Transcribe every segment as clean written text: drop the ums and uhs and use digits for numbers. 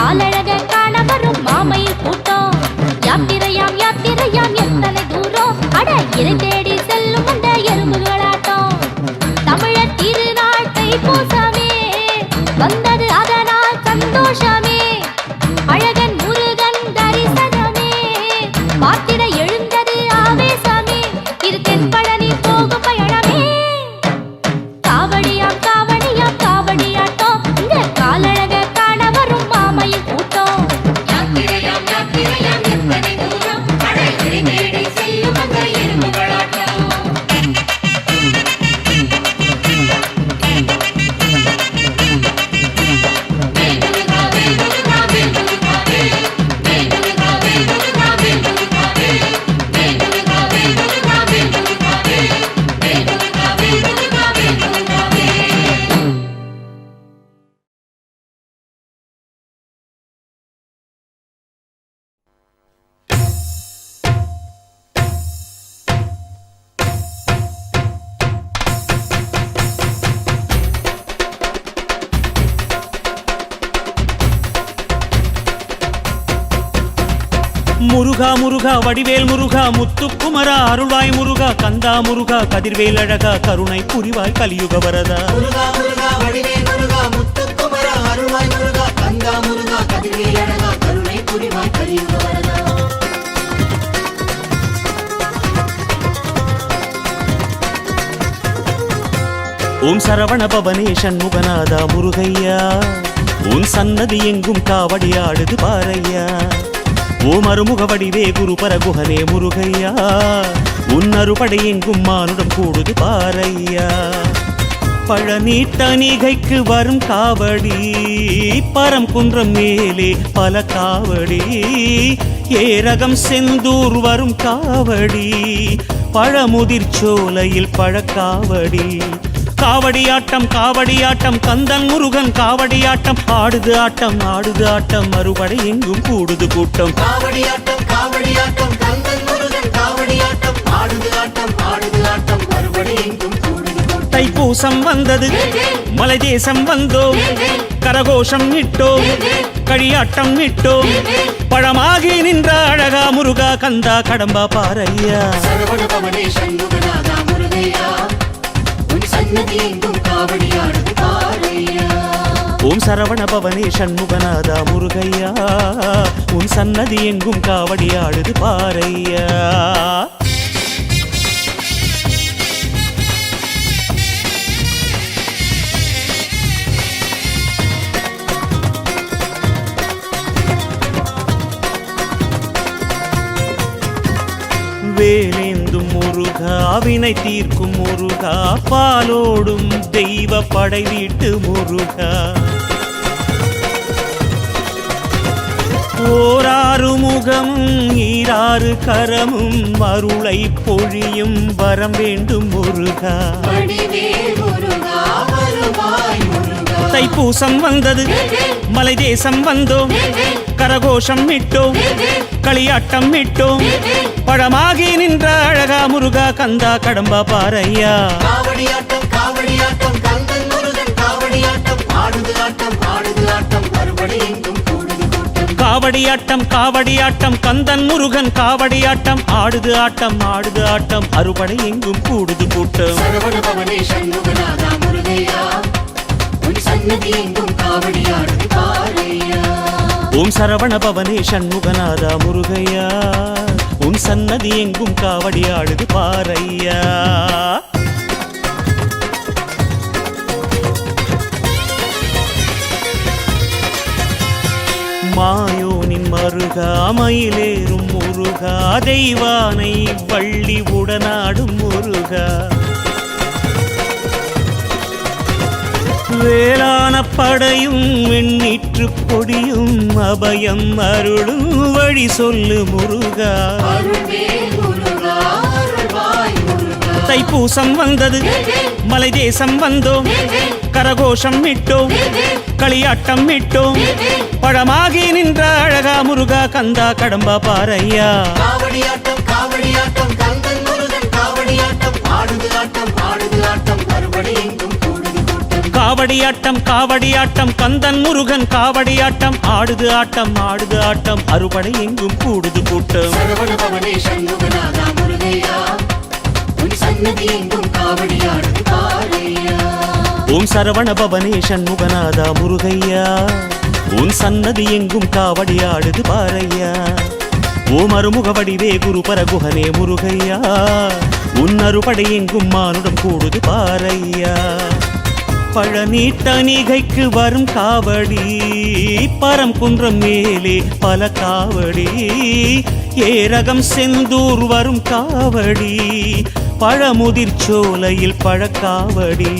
காலழக காண வரும் மாமையில் கூட்டம். யாத்திரையாம் யாத்திரையாம் எத்தனை தூரம், அட இறை தேடி செல்லும் அந்த எறும்புகளாட்டம். தமிழர் திருநாள் தைப்பூசமே வந்தது, அதனால் சந்தோஷமே. அழகன் முருகன் தரிசனமே பார்த்திட எழுந்தது ஆவேசமே. இது தென்பழனி போகும் பயணமே. காவடியாம் காவடியாம் காவடியாட்டம், இந்த காலழக காண வரும் மாமையில் கூட்டம். யாத்திரையாம் யாத்திரையாம் எத்தனை தூரம், அட இறை தேடி செல்லும் அந்த எறும்புகளாட்டம். முருகா முருகா வடிவேல் முருகா முத்துக்குமரா அருள்வாய் முருகா கந்தா முருகா கதிர்வேல் அழகா கருணை புரிவாய் கலியுக வரதா. முருகா முருகா வடிவேல் முருகா முத்துக்குமரா அருள்வாய் முருகா கந்தா முருகா கதிர்வேல் அழகா கருணை புரிவாய் கலியுக வரதா. ஓம் சரவண பவனே சண்முகநாதா முருகையா, உன் சன்னதி எங்கும் காவடியாடுது பாரையா. ஓம் அருமுக வடிவே குரு பரகுஹனே முருகையா, உன் அறுபடை எங்கும் மானுடம் கூடுது பாரையா. பழனி தணிகைக்கு வரும் காவடி, பரம் குன்றம் மேலே பல காவடி. ஏரகம் செந்தூர் வரும் காவடி, பழமுதிர் சோலையில் பழக்காவடி. காவடியாட்டம் காவடியாட்டம் கந்தன் முருகன் காவடியாட்டம், ஆடுது ஆட்டம் ஆடுது ஆட்டம் அறுபடை எங்கும் கூடுது கூட்டம். காவடியாட்டம் காவடியாட்டம் கந்தன் முருகன் காவடியாட்டம், ஆடுது ஆட்டம் ஆடுது ஆட்டம் அறுபடை எங்கும் கூடுது கூட்டம். தைப்பூசம் வந்தது மலை தேசம் வந்தோம், கரகோஷம் இட்டோம் களியாட்டம் இட்டோம். பழமாகி நின்ற அழகா முருகா கந்தா கடம்பா பாரையா. சரவண பவனே சண்முகநாதா முருகையா, சன்னதி எங்கும் காவடியாடுது பாரையா. ஓம் சரவண பவனே சண்முகநாதா முருகையா, உன் சன்னதி எங்கும் காவடியாடுது பாரையா. வேலேந்தும் முருகா வினை தீர்க்கும் முருகா, பாலோடும் தெய்வ படை வீட்டு முருகா. ஓராறு முகமும் ஈராறு கரமும் அருளை பொழியும் வரம் வேண்டும் முருகா. தைப்பூசம் வந்தது மலை தேசம் வந்தோம், கரகோஷம் இட்டோம் களியாட்டம் இட்டோம். பழமாகி நின்ற அழகா முருகா கந்தா கடம்பா பாரையா. காவடியாட்டம் காவடியாட்டம் கந்தன் முருகன் காவடியாட்டம், ஆடுது ஆட்டம் ஆடுது ஆட்டம் அறுபடை எங்கும் கூடுது கூட்டம். காவடியாட்டம் காவடியாட்டம் கந்தன் முருகன் காவடியாட்டம், ஆடுது ஆட்டம் ஆடுது ஆட்டம் அறுபடை எங்கும் கூடுது கூட்டம். சரவண பவனே சண்முகநாதா முருகையா, உன் சன்னதி எங்கும் காவடியாடுது பாரையா. ஓம் சரவண பவனே சண்முகநாதா முருகையா, உன் சன்னதி எங்கும் காவடியாடுது பாரையா. மாயோனின் மருகா மயிலேறும் முருகா, தெய்வானை வள்ளி உடனாடும் முருகா. வேளான படையும் வெண்ணீற்று கொடியும் அபயம் அருளும் வழி சொல்லு முருகா. தைப்பூசம் வந்தது மலை தேசம் வந்தோம், கரகோஷம் இட்டோம் களியாட்டம் இட்டோம். பழமாகி நின்ற அழகா முருகா கந்தா கடம்பா பாரையா. காவடியாட்டம் காவடியாட்டம் கந்தன் முருகன் காவடியாட்டம், ஆடுது ஆட்டம் ஆடுது ஆட்டம் அறுபடை எங்கும் கூடுது கூட்டம். காவடியாட்டம் காவடியாட்டம் கந்தன் முருகன் காவடியாட்டம் ஆடுது ஆட்டம் ஆடுது ஆட்டம் அறுபடை எங்கும் கூடுது கூட்டம் சரவண பவனே சண்முகநாதா முருகையா உன் சன்னதி எங்கும் காவடியாடுது பாரையா ஓம் சரவண பவனே சண்முகநாதா முருகையா உன் சன்னதி எங்கும் காவடியாடுது பாரையா ஓம் அருமுக வடிவே குரு பரகுஹனே முருகையா உன் அறுபடை எங்கும் மானுடம் கூடுது பாரையா பழனி தணிகைக்கு வரும் காவடி பரம் குன்றம் மேலே பல காவடி ஏரகம் செந்தூர் வரும் காவடி பழமுதிர் சோலையில் பழக்காவடி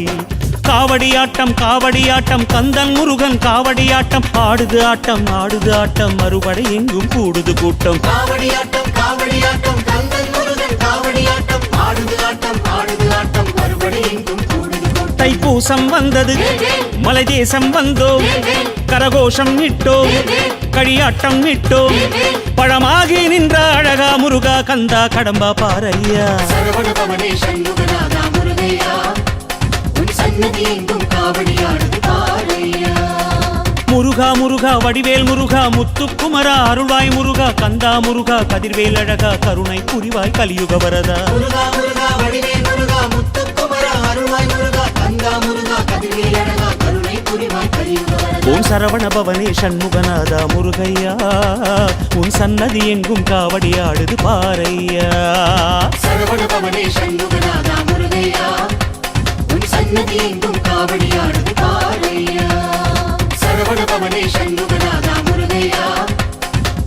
காவடியாட்டம் காவடியாட்டம் கந்தன் முருகன் காவடியாட்டம் ஆடுது ஆட்டம் ஆடுது ஆட்டம் மறுபடை எங்கும் கூடுது கூட்டம் காவடியாட்டம் காவடியாட்டம் கந்தன் முருகன் காவடியாட்டம் ஆடுது ஆட்டம் ஆடுது ஆட்டம் மறுபடி எங்கும் கூடுது கூட்டம் தைப்பூசம் வந்தது மலை தேசம் வந்தோம் கரகோஷம் இட்டோம் களியாட்டம் இட்டோம் பழமாகி நின்ற அழகா முருகா கந்தா கடம்பா பாரையா சரவண பவனே சண்முகநாதா முருகையா உன் சன்னதி எங்கும் காவடியாடுது பாரையா முருகா முருகா வடிவேல் முருகா முத்துக்குமரா அருள்வாய் முருகா கந்தா முருகா கதிர்வேல் அழகா கருணை புரிவாய் கலியுக வரதா முருகா முருகா வடிவேல் முருகா முத்துக்குமரா அருள்வாய் முருகா கந்தா முருகா கதிர்வேல் அழகா கருணை புரிவாய் கலியுக வரதா ஓம் சரவண பவனே சண்முகநாதா முருகையா உன் சன்னதி எங்கும் காவடியாடுது பாரையா சரவண பவனே சண்முகநாதா முருகையா உன் சன்னதி எங்கும் காவடியாடுது பாரையா சரவண பவனே சண்முகநாதா முருகையா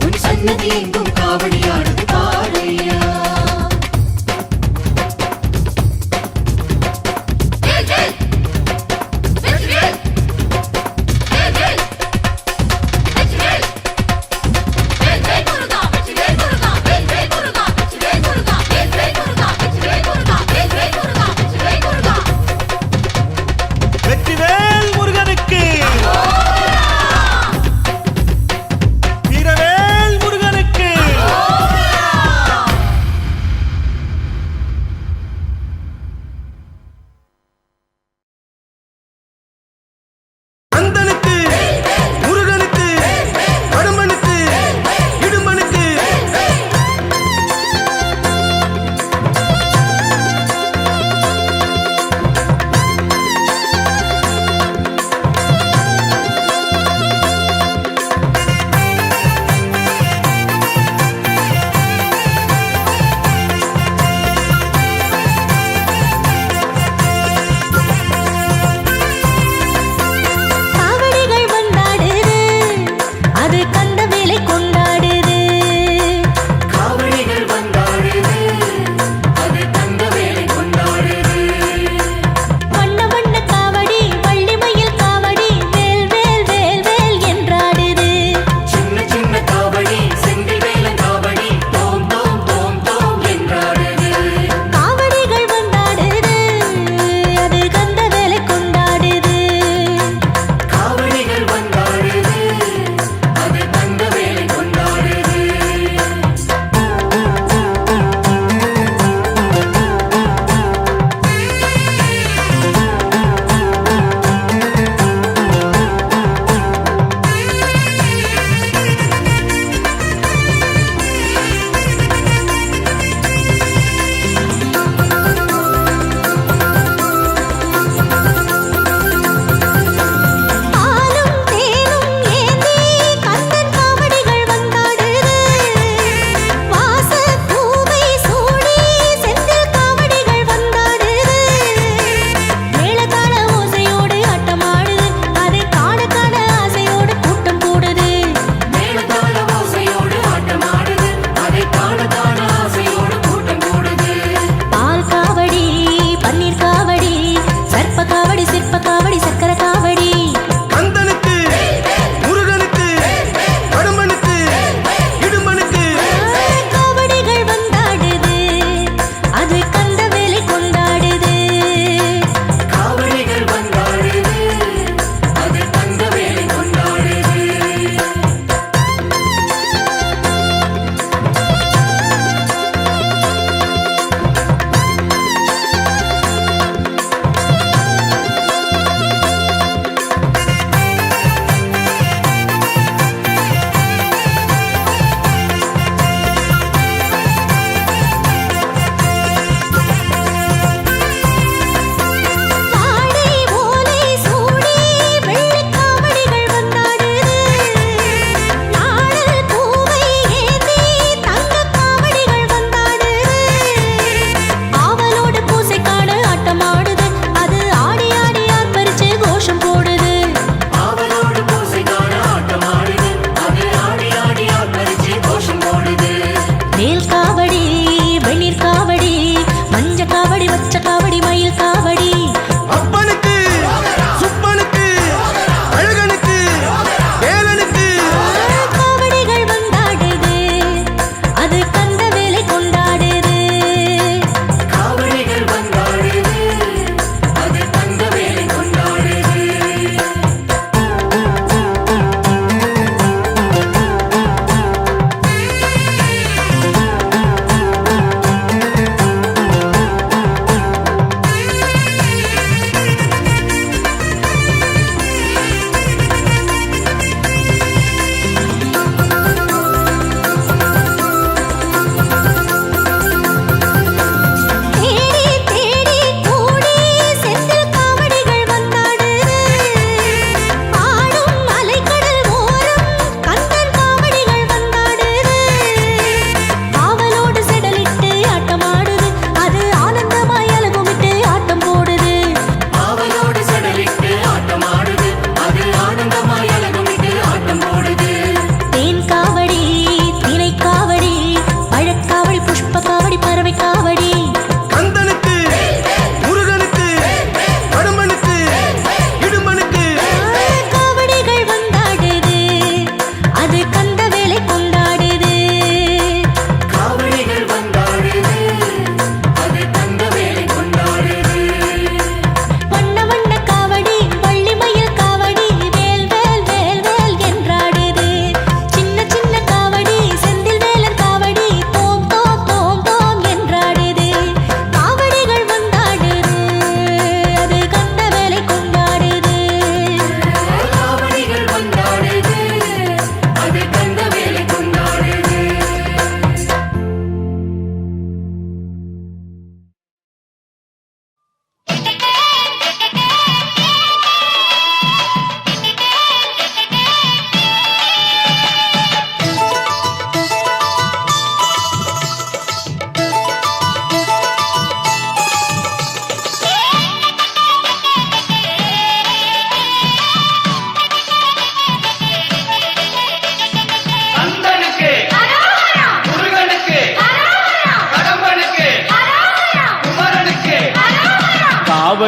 உன் சன்னதி எங்கும் காவடியாடுது பாரையா வெற்றிவேல் முருகனுக்கு வீரவேல் முருகனுக்கு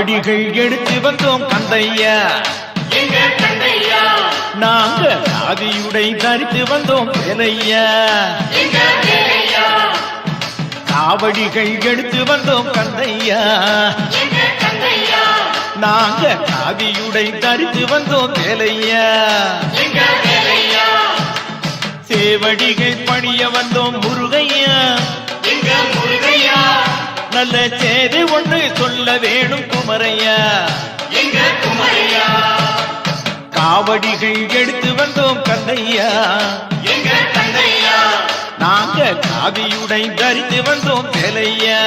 காவடிகள் எடுத்து வந்தோம் கந்தையா, எங்க கந்தையா, நாங்க காதியுடை தரித்து வந்தோம் வேலையா, எங்க வேலையா, காவடிகள் எடுத்து வந்தோம் கந்தையா, எங்க கந்தையா, நாங்க காதியுடை தரித்து வந்தோம் வேலையா, எங்க வேலையா, சேவடிகள் பணிய வந்தோம் முருகையா, எங்க முருகையா, நல்ல சேதி ஒன்று சொல்ல வேணும் குமரையா, எங்க குமரையா, காவடிகள் எடுத்து வந்தோம் கந்தையா, எங்க கந்தையா, நாங்க காதியுடை தரித்து வந்தோம் வேலையா,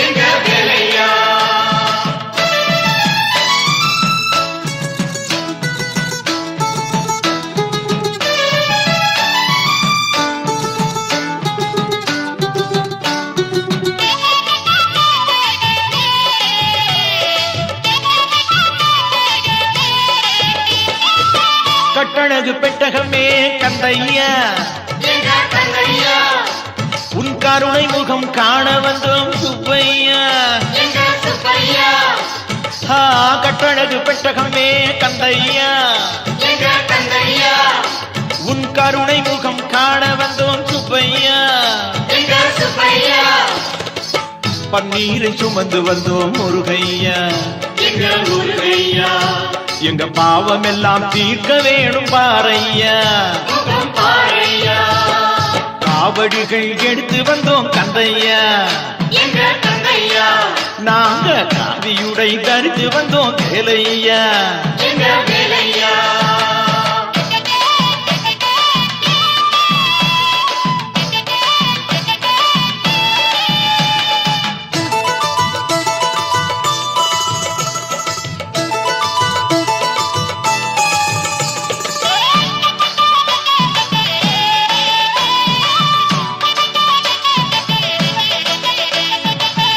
எங்க வேலையா. கட்டழகு பெட்டகமே கந்தையா, எங்க கந்தையா, உன் கருணை முகம் காண வந்தோம் சுப்பையா, எங்க சுப்பையா, கட்டழகு பெட்டகமே கந்தையா, எங்க கந்தையா, உன் கருணை முகம் காண வந்தோம் சுப்பையா, எங்க சுப்பையா, பன்னீரை சுமந்து வந்தோம் முருகையா, எங்க முருகையா, எங்க பாவம் எல்லாம் தீர்க்க வேணும் பாறையா, முகம் பாறையா, காவடிகள் எடுத்து வந்தோம் கந்தையா, எங்க கந்தையா, நாங்க காதியுடை தரித்து வந்தோம் வேலையா, எங்க வேலையா.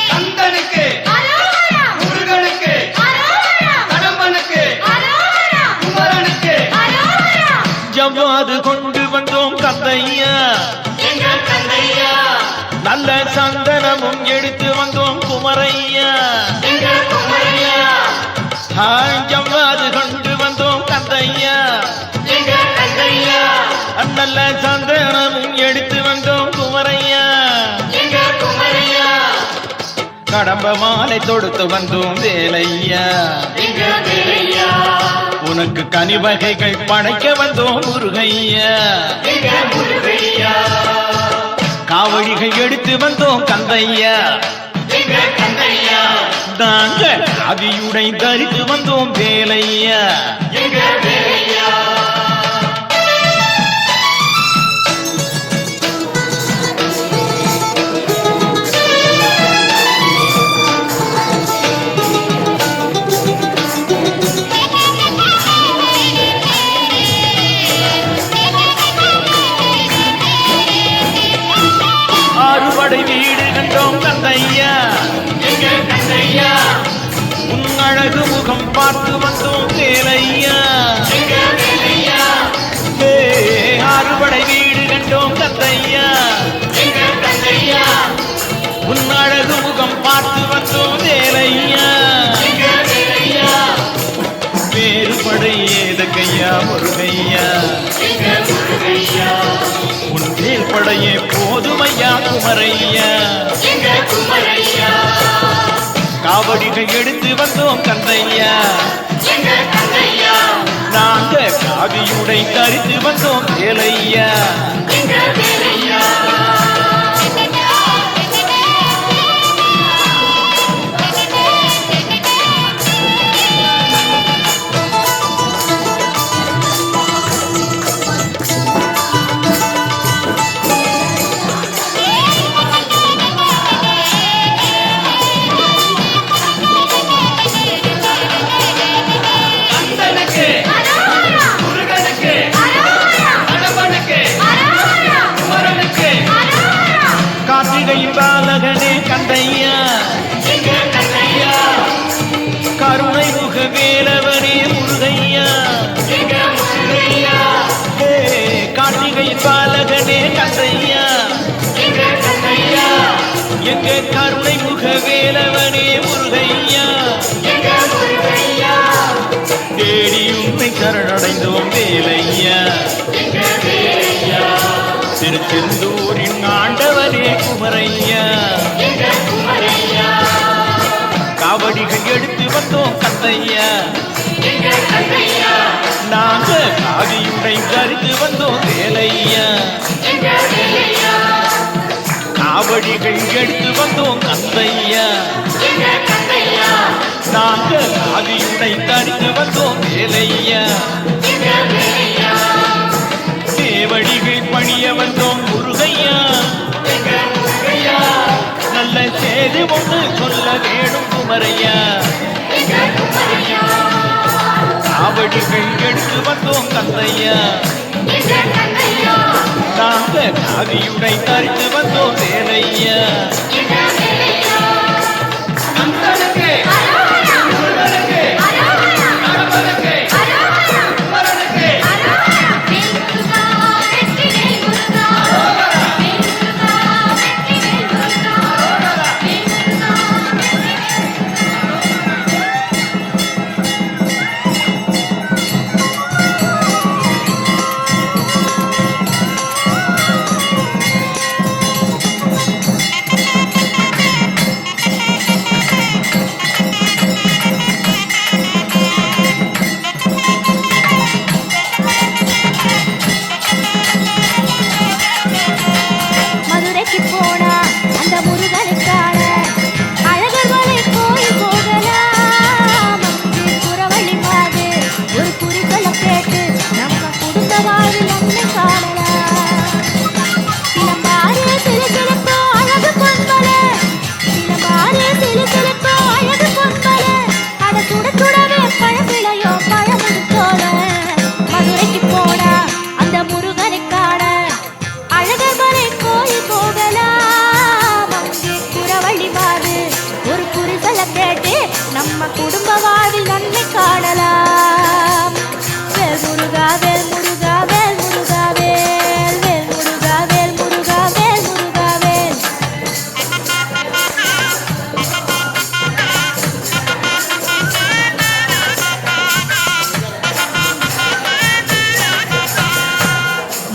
கந்தனுக்கு, அரோகரா முருகனுக்கு, அரோகரா கடம்பனுக்கு, அரோகரா குமரனுக்கு, அரோகரா ஜவ்வாது கொண்டு வந்தோம் கந்தையா, எங்க கந்தையா, நல்ல சந்தனமும் எடுத்து வந்தோம் குமரையா, எங்க குமரையா, ஜவ்வாது கொண்டு வந்தோம் கந்தையா, எங்க கந்தையா, நல்ல சந்தனமும் எடுத்து வந்தோம் குமரையா, எங்க குமரையா, கடம்ப மாலை தொடுத்து வந்தோம் வேலையா, எங்க வேலையா, உனக்கு கனிவகைகள் படைக்க வந்தோம் முருகையா, எங்க முருகையா, காவடிகள் எடுத்து வந்தோம் கந்தையா, எங்க கந்தையா, நாங்க காதியுடை தரித்து வந்தோம் வேலையா, எங்க வேலையா. ஆறுபடை வீடு கண்டோம் கந்தையா, எங்க கந்தையா, உன் அழகு முகம் பார்த்து வந்தோம் வேலையா, எங்க வேலையா, ஆறுபடை வீடு கண்டோம் கந்தையா, எங்க கந்தையா, உன் அழகு முகம் பார்த்து வந்தோம் வேலையா, எங்க வேலையா, வேறுபடை ஏதக்கையா முருகையா, எங்க முருகையா, உன் வேல்படையே போதுமையா குமரையா, எங்க குமரையா, காவடிகள் எடுத்து வந்தோம் கந்தையா, எங்க கந்தையா, நாங்க காதியுடை தரித்து வந்தோம் வேலையா, எங்க வேலையா. கந்தனுக்கு, அரோகரா முருகனுக்கு, அரோகரா கடம்பனுக்கு, அரோகரா குமரனுக்கு, அரோகரா கார்த்திகையின் பாலகனே கந்தையா, எங்க கந்தையா, கருணை முக வேலவனே முருகையா, எங்க முருகையா, கார்த்திகையின் பாலகனே கந்தையா, எங்க கந்தையா, எங்க கருணை முக வேலவனே முருகையா, எங்க வேலையா திருச்செந்தூரின் ஆண்டவரே குமரையா காவடிகள் எடுத்து வந்தோம் கந்தையா நாங்க காவியுடை கருத்து வந்தோம் வேலையா காவடிகள் எடுத்து வந்தோம் கந்தையா நாங்க காவியுடை தரித்து வந்தோம் வேலையா தேவடிகள் பணிய வந்தோம் முருகையா நல்ல செய்தி ஒன்று சொல்ல வேணும் குமரையா காவடிகள் எடுத்து வந்தோம் கந்தையா நாங்க காவியுடை தரித்து வந்தோம் வேலையா நம்ம குடும்ப வாழ்வில் நன்மை காணலாம். வேல் முருகா வேல் முருகா வேல் முருகா வேல் வேல் முருகா வேல் முருகா வேல் முருகா வேல்.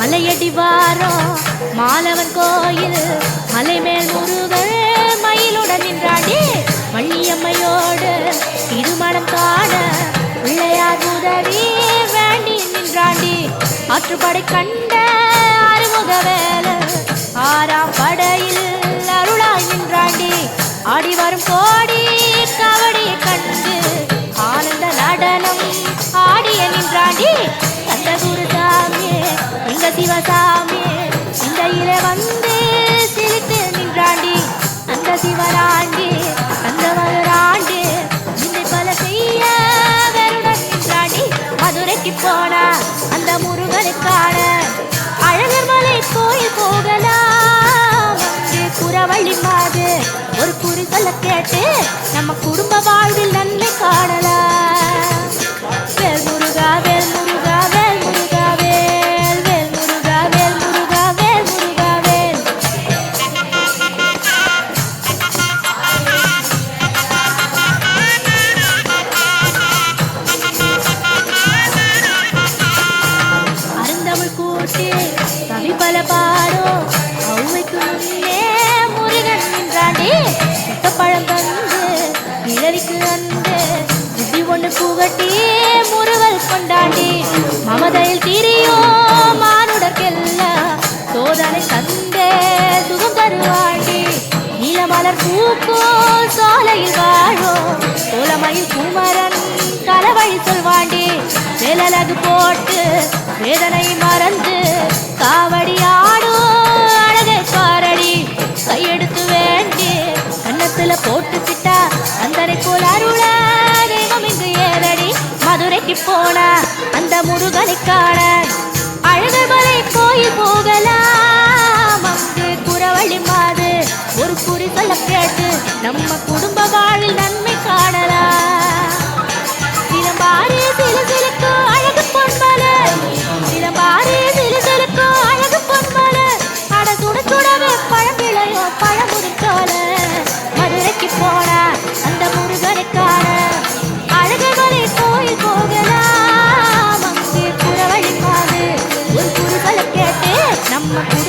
மலையடி வாரம் மாலவன் கோயில் மலை மேல் முருகன் மயிலுடன் நின்றாடி வள்ளியம்மையோடு திருமணம் காண பிள்ளையார் உதவி வேண்டி நின்றாண்டி. ஆற்றுப்படை கண்ட அறுமுக வேலை ஆறாம் படையில் அருளாய் நின்றாண்டி. ஆடி வரும் கோடி கவடியை கண்டு ஆனந்த நடனம் ஆடிய நின்றாண்டி. கந்த குருசாமி எங்க சிவசாமி இந்த இல வந்து சிரித்து நின்றாண்டி. அந்த சிவராண்டி அந்த மதுராண்டி இதை பல செய்ய வருடன் நின்றாண்டி. மதுரைக்கு போனா அந்த முருகனுக்கான அழகர் மலை கோயில் போகலாம். அங்கே குறவழி மாது ஒரு குறி சொல்ல கேட்டு நம்ம குடும்ப வாழ்வில் நன்மை காணலாம். வேல் முருகா வேல் முருகா வேல் முருகா வேல் வேல் முருகா வேல் முருகா வேல் முருகா வேல். அருந்தமிழ் கூட்டி கவி பல பாடோ அவ்வைக்கு முன்னே முருகன் நின்றாண்டி. பழம் தந்து இளரிக்கு அன்று புத்தி ஒன்று புகட்டி முருகல் கொண்டாண்டி. மமதையில் திரியோ மானுடற்கெல்லாம் சோதனை தந்தே சுகம் தருவாண்டி. நீலமலர் பூக்கோ சோலையில் வாழோ சோழமயில் குமரன் கலவழி சொல்வாண்டி. வேலழகு போட்டு வேதனை மறந்து காவடி ஆடோ அழகை பாரடி. கையெடுத்து வேண்டி கன்னத்துல போட்டு சிட்டா அந்தனை போல் அருள தெய்வம் இங்கு ஏறடி. மதுரைக்கு போன அந்த முருகனுக்கான அழகர் மலை கோயில் போகலாம். அங்கு குறவழி மாது ஒரு குறி சொல்ல கேட்டு நம்ம குடும்ப வாழ்வில் நன்மை காணலாம். சிலம்பாரி சிலு சிலுக்கு அழகு பொன்மலை சிலம்பாரி சிலு சிலுக்கு அழகு பொன்மலை. அட சுட சுடவே பழம்பிளையோ பழமுறிச்சோல. மதுரைக்கு போன அந்த முருகனுக்கான அழகர் மலை கோயில் போகலாம். அங்கே குறவழி நம்ம